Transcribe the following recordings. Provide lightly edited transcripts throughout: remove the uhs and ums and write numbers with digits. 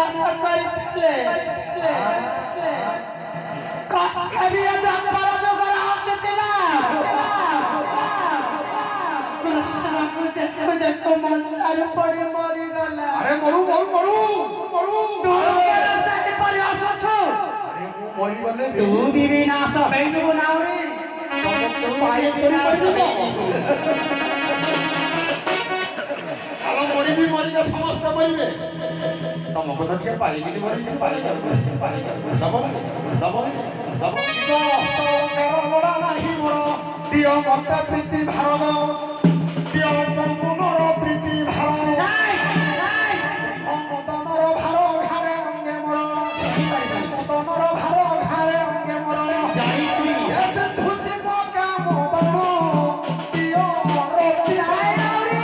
परिहास करते कभी दंपर जोगर आसुतिला कृष्ण को देखो देखो मंचार पड़ी मरी गला अरे मरु मरु मरु मरु तू मेरा साथ परिहास छु अरे मरी गले तू भी विनाश होई जबो नाउरी पाई विनाश आलो मरी भी मरी का समस्त मरिबे तम कथा के पाई भी मरी पाई दबो दबो दबो तो लड़ा नाही मोर दियो मत प्रीति भारत दियो तमर प्रीति भारत নাই तमर भार घारे अंगे मोर तमर भार घारे अंगे मोर जाई तुई एते खुशी काम बाबू दियो रति নাই নাউরি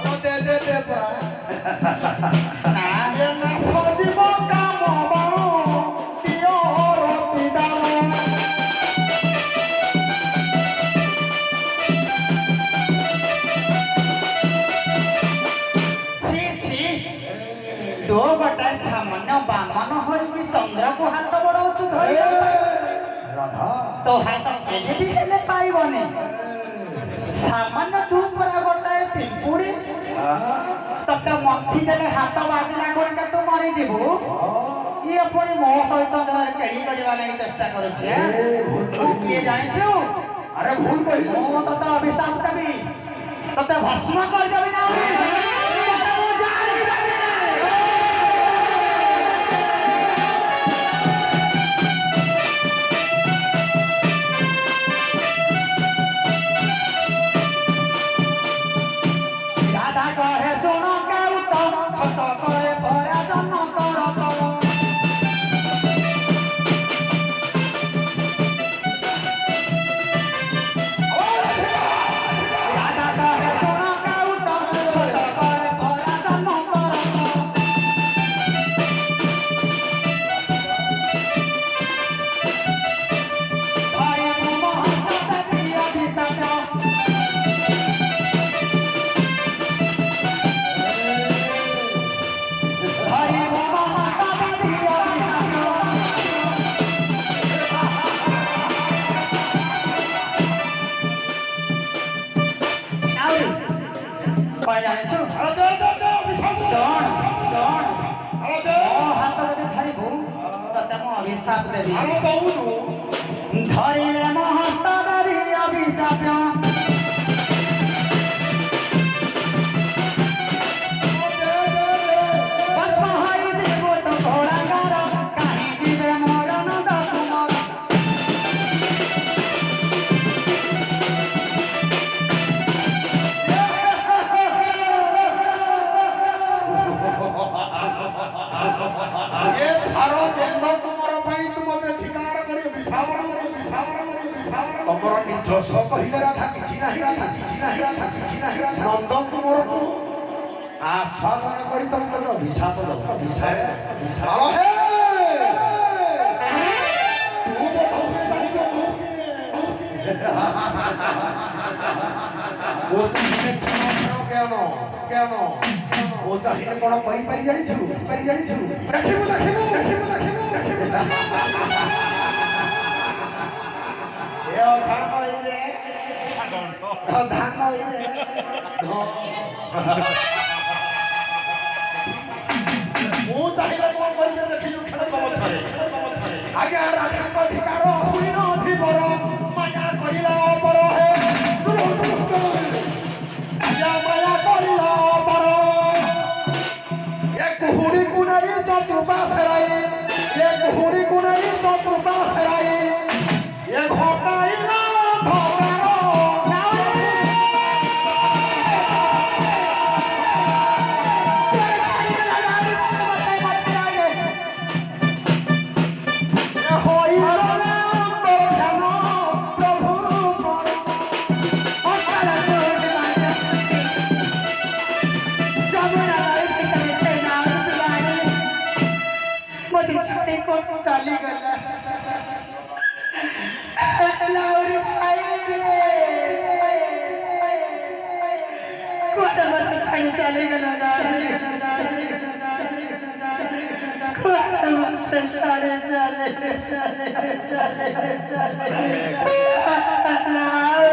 आलो दे पा না ये ना सजीव काम बाबू दियो रति दान ছি ছি দো গোটা সামান্য বামন হইকি চন্দ্র को हाथ बड़ाउछु धरि राधा तो हाथ केने भी हेले पाइबने सामान्य तू परा गोटाए पिंपुड़ी तब मथी देले हाथ बाजिला गोटा तू मरी जीवु ये पुणी मो सहित धर केड़ी करबा नै चेष्टा करूछे तू किए जानिछु अरे भूल गई मो तते अभिशाप देबी तते भस्म कर देबी ना तते मो जान देबी राधा कहे सुनो के उत्तम छोट करे भरा जन्म कर तम राधा कहे सुनो के उत्तम छोट करे भरा जन्म कर तम भाई मोहन देवी अभिशाप हरि माता देवी अभिशाप नाउरी कय जानिछु अरे दे अभिशाप शोण शोण अरे दे ओ हाथ जदि धरिबु तते मो अभिशाप देबी अरे बहुनु धरिले मो हस्त देवी अभिशाप भस्म होई जीवो तो घोड़ा गारा काहे जीवे मरण दकुमर ये थारो जन्म तुमर पई तुम अधिकार करी विसावण तमर निजस कहिले राधा किछि नाही नंद तुमर आश्वासन करी तुमको अभिशाप दो अभिशाप आलो हे तू तो वो चाहिए केन केन वो चाहिए कोन कहि पारि जानि छु देखिबु ए धान होई रे धान होई रे वो चाहिए कोन कहि देखिबु खेल कम थरे आगे राधा को अधिकार सुनि न अधिपर माया करिला पर हे आजा माया करिला पर एक हुरी कुनाई चतुर्पाश राई एक हुरी कुनाई चतुर्पाश राई ये घटाई ना भगारो होई रे तो जानो प्रभु चली गला लाउरी भाई रे কোটা মতো ছাড়ে চলে গেল না কোটা মতো ছাড়ে চলে না